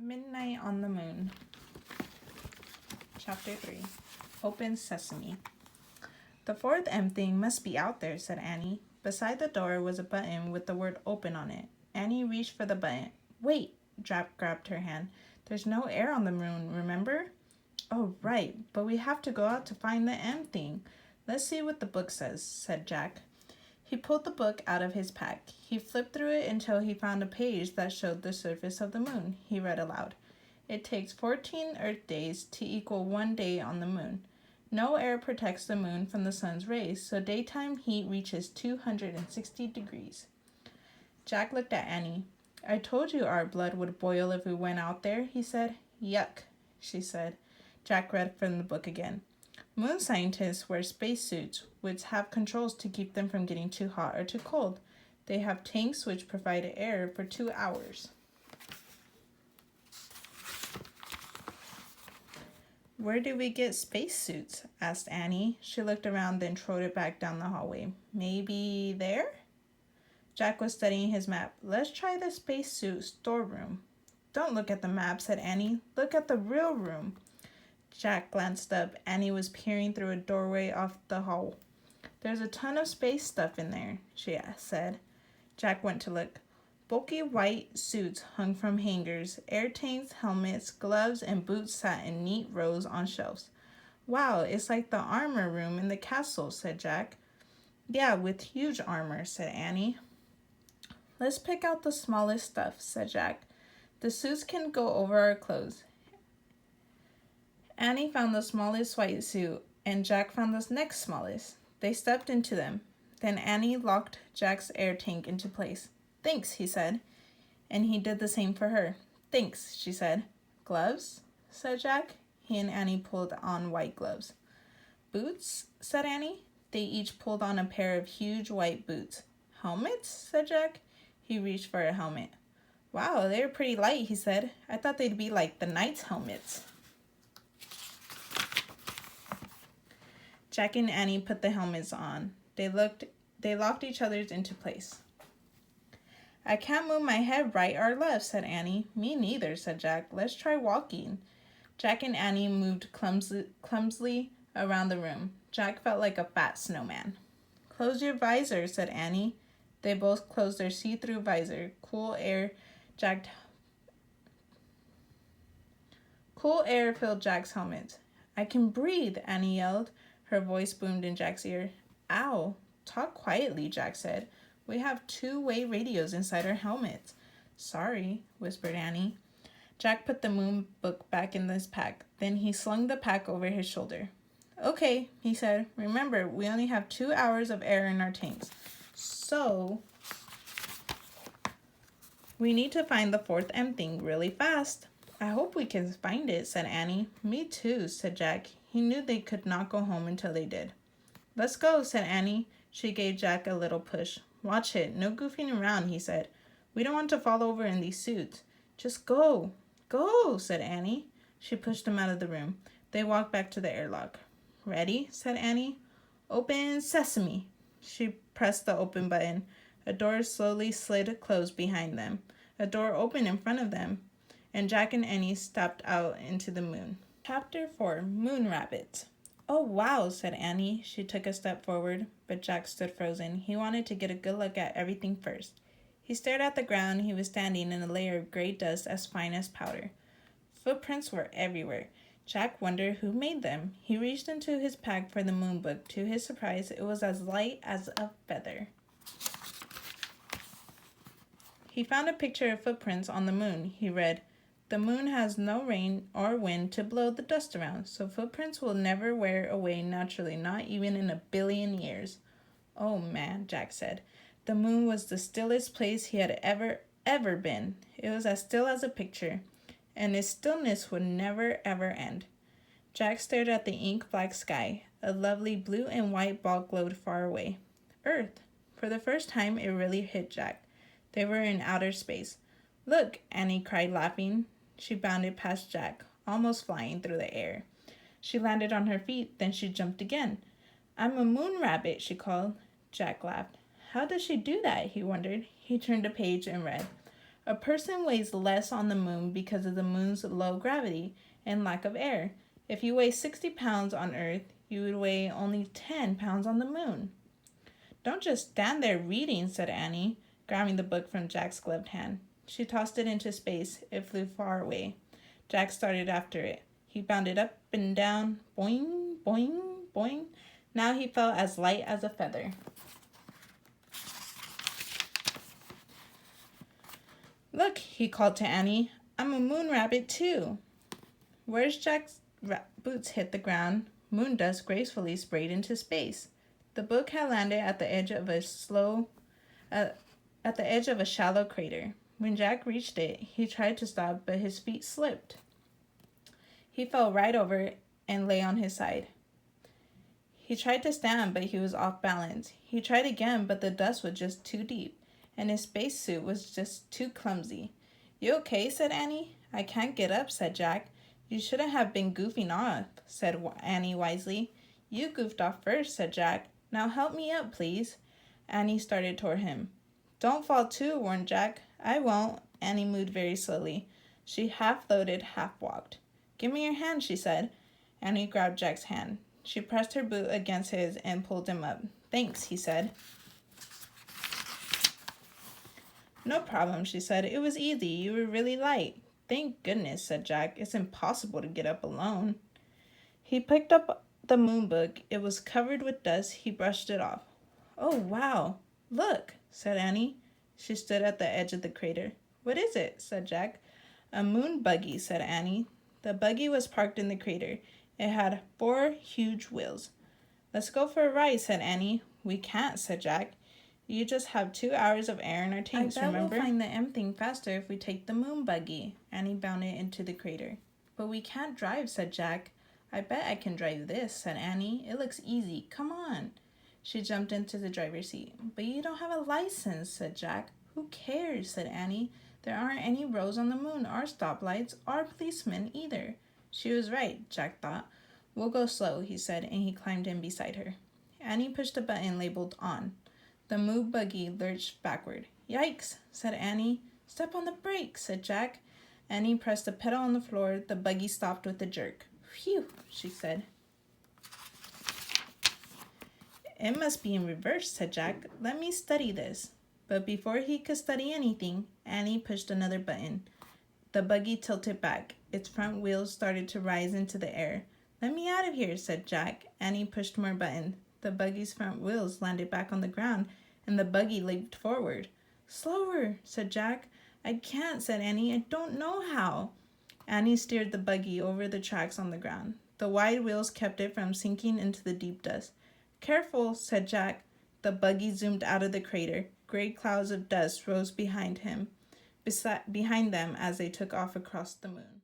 Midnight on the Moon. Chapter 3. Open Sesame. The fourth M thing must be out there, said Annie. Beside the door was a button with the word open on it. Annie reached for the button. Wait, Jack grabbed her hand. There's no air on the moon, remember? Oh, right, but we have to go out to find the M thing. Let's see what the book says, said Jack. He pulled the book out of his pack. He flipped through it until he found a page that showed the surface of the moon. He read aloud. It takes 14 Earth days to equal 1 day on the moon. No air protects the moon from the sun's rays, so daytime heat reaches 260 degrees. Jack looked at Annie. I told you our blood would boil if we went out there, he said. Yuck, she said. Jack read from the book again. Moon scientists wear spacesuits, which have controls to keep them from getting too hot or too cold. They have tanks which provide air for 2 hours. Where do we get spacesuits? Asked Annie. She looked around, then trotted back down the hallway. Maybe there? Jack was studying his map. Let's try the spacesuit storeroom. Don't look at the map, said Annie. Look at the real room. Jack glanced up. Annie was peering through a doorway off the hall. There's a ton of space stuff in there, she said. Jack went to look. Bulky white suits hung from hangers. Air tanks, helmets, gloves, and boots sat in neat rows on shelves. Wow, it's like the armor room in the castle, said Jack. Yeah, with huge armor, said Annie. Let's pick out the smallest stuff, said Jack. The suits can go over our clothes. Annie found the smallest white suit, and Jack found the next smallest. They stepped into them. Then Annie locked Jack's air tank into place. Thanks, he said, and he did the same for her. Thanks, she said. Gloves? Said Jack. He and Annie pulled on white gloves. Boots? Said Annie. They each pulled on a pair of huge white boots. Helmets? Said Jack. He reached for a helmet. Wow, they're pretty light, he said. I thought they'd be like the knight's helmets. Jack and Annie put the helmets on. They locked each other's into place. I can't move my head right or left, said Annie. Me neither, said Jack. Let's try walking. Jack and Annie moved clumsily around the room. Jack felt like a fat snowman. Close your visor, said Annie. They both closed their see-through visor. Cool air filled Jack's helmet. I can breathe, Annie yelled. Her voice boomed in Jack's ear. Ow. Talk quietly, Jack said. We have 2-way radios inside our helmets. Sorry, whispered Annie. Jack put the moon book back in his pack. Then he slung the pack over his shoulder. Okay, he said. Remember, we only have 2 hours of air in our tanks. So, we need to find the fourth M thing really fast. I hope we can find it, said Annie. Me too, said Jack. He knew they could not go home until they did. Let's go, said Annie. She gave Jack a little push. Watch it. No goofing around, he said. We don't want to fall over in these suits. Just go. Go, said Annie. She pushed him out of the room. They walked back to the airlock. Ready, said Annie. Open sesame. She pressed the open button. A door slowly slid closed behind them. A door opened in front of them, and Jack and Annie stepped out into the moon. Chapter 4. Moon Rabbit. Oh, wow, said Annie. She took a step forward, but Jack stood frozen. He wanted to get a good look at everything first. He stared at the ground. He was standing in a layer of gray dust as fine as powder. Footprints were everywhere. Jack wondered who made them. He reached into his pack for the moon book. To his surprise, it was as light as a feather. He found a picture of footprints on the moon. He read, the moon has no rain or wind to blow the dust around, so footprints will never wear away naturally, not even in 1 billion years. Oh man, Jack said. The moon was the stillest place he had ever been. It was as still as a picture, and its stillness would never, ever end. Jack stared at the ink-black sky. A lovely blue and white ball glowed far away. Earth. For the first time, it really hit Jack. They were in outer space. Look, Annie cried, laughing. She bounded past Jack, almost flying through the air. She landed on her feet, then she jumped again. I'm a moon rabbit, she called. Jack laughed. How does she do that? He wondered. He turned a page and read, A person weighs less on the moon because of the moon's low gravity and lack of air. If you weigh 60 pounds on Earth, you would weigh only 10 pounds on the moon. Don't just stand there reading, said Annie, grabbing the book from Jack's gloved hand. She tossed it into space. It flew far away. Jack started after it. He bounded up and down, boing, boing, boing. Now he felt as light as a feather. Look, he called to Annie. I'm a moon rabbit too. Where's Jack's boots hit the ground, moon dust gracefully sprayed into space. The book had landed at the edge of a shallow crater. When Jack reached it, he tried to stop, but his feet slipped. He fell right over it and lay on his side. He tried to stand, but he was off balance. He tried again, but the dust was just too deep, and his spacesuit was just too clumsy. You okay? Said Annie. I can't get up, said Jack. You shouldn't have been goofing off, said Annie wisely. You goofed off first, said Jack. Now help me up, please. Annie started toward him. Don't fall too, warned Jack. I won't. Annie moved very slowly. She half floated, half walked. Give me your hand, she said. Annie grabbed Jack's hand. She pressed her boot against his and pulled him up. Thanks, he said. No problem, she said. It was easy. You were really light. Thank goodness, said Jack. It's impossible to get up alone. He picked up the moon book. It was covered with dust. He brushed it off. Oh, wow. Look, said Annie. She stood at the edge of the crater. What is it? Said Jack. A moon buggy, said Annie. The buggy was parked in the crater. It had 4 huge wheels. Let's go for a ride, said Annie. We can't, said Jack. You just have 2 hours of air in our tanks, remember? We'll find the M thing faster if we take the moon buggy. Annie bounded into the crater. But we can't drive, said Jack. I bet I can drive this, said Annie. It looks easy. Come on. She jumped into the driver's seat. But you don't have a license, said Jack. Who cares, said Annie. There aren't any roads on the moon, or stoplights, or policemen either. She was right, Jack thought. We'll go slow, he said, and he climbed in beside her. Annie pushed a button labeled on. The moon buggy lurched backward. Yikes, said Annie. Step on the brake, said Jack. Annie pressed the pedal on the floor. The buggy stopped with a jerk. Phew, she said. It must be in reverse, said Jack. Let me study this. But before he could study anything, Annie pushed another button. The buggy tilted back. Its front wheels started to rise into the air. Let me out of here, said Jack. Annie pushed more buttons. The buggy's front wheels landed back on the ground, and the buggy leaped forward. Slower, said Jack. I can't, said Annie. I don't know how. Annie steered the buggy over the tracks on the ground. The wide wheels kept it from sinking into the deep dust. Careful, said Jack. The buggy zoomed out of the crater. Gray clouds of dust rose behind them as they took off across the moon.